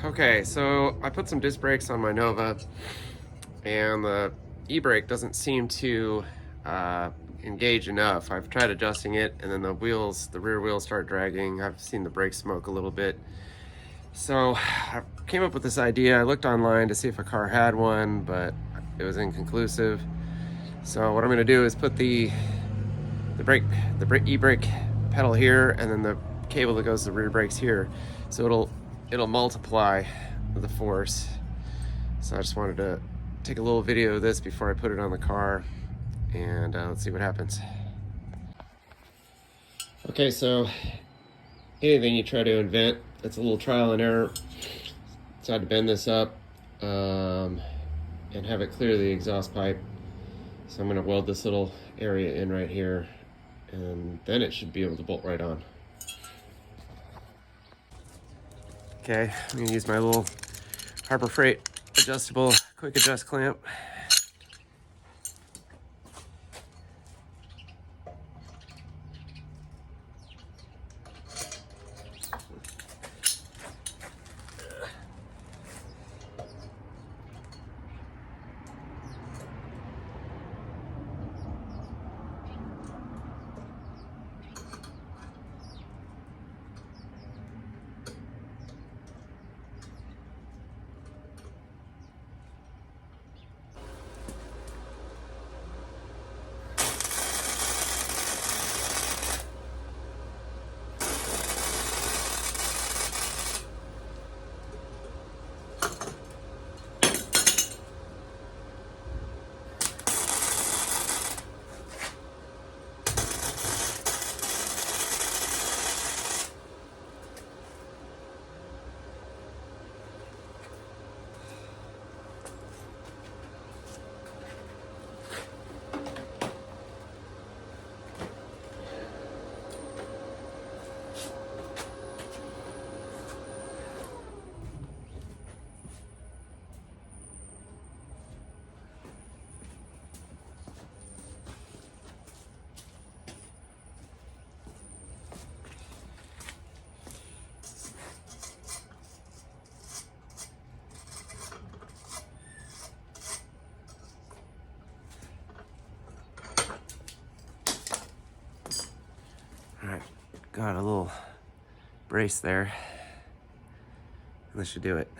Okay, so I put some disc brakes on my Nova, and the e-brake doesn't seem to engage enough. I've tried adjusting it, and then the rear wheels start dragging. I've seen the brake smoke a little bit. So I came up with this idea. I looked online to see if a car had one, but it was inconclusive. So what I'm going to do is put the e-brake pedal here, and then the cable that goes to the rear brakes here. So it'll multiply the force. So I just wanted to take a little video of this before I put it on the car, and let's see what happens. Okay, so anything you try to invent, it's a little trial and error. So I had to bend this up and have it clear the exhaust pipe. So I'm going to weld this little area in right here, and then it should be able to bolt right on. Okay, I'm going to use my little Harbor Freight adjustable quick adjust clamp. All right, got a little brace there. This should do it.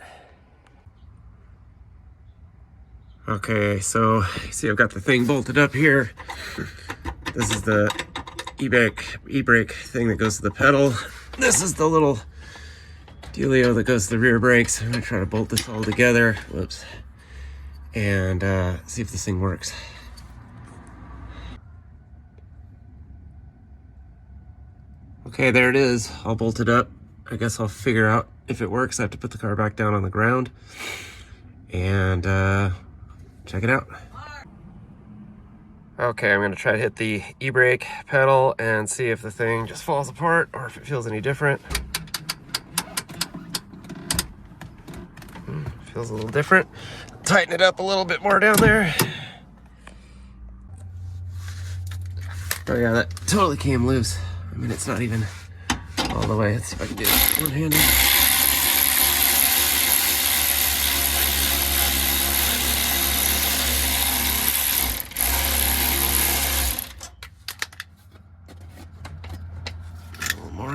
Okay, so you see I've got the thing bolted up here. This is the e-brake thing that goes to the pedal. This is the little dealio that goes to the rear brakes. I'm gonna try to bolt this all together. Whoops. And see if this thing works. Okay, there it is, all bolted up. I guess I'll figure out if it works. I have to put the car back down on the ground and check it out. Okay, I'm gonna try to hit the e-brake pedal and see if the thing just falls apart or if it feels any different. Feels a little different. Tighten it up a little bit more down there. Oh yeah, that totally came loose. I mean, it's not even all the way. Let's see if I can do it one-handed. A little more.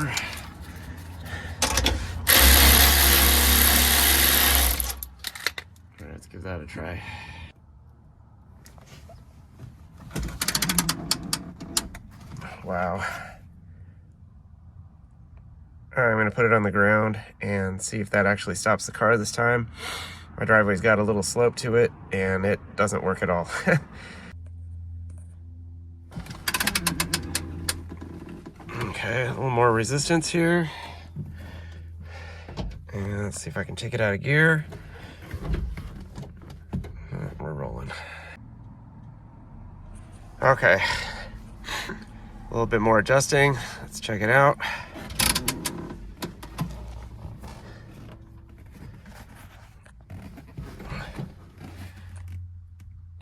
All right, let's give that a try. Wow. All right, I'm gonna put it on the ground and see if that actually stops the car this time. My driveway's got a little slope to it and it doesn't work at all. Okay, a little more resistance here. And let's see if I can take it out of gear. We're rolling. Okay. A little bit more adjusting. Let's check it out.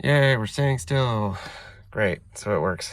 Yay, we're staying still. Great, so it works.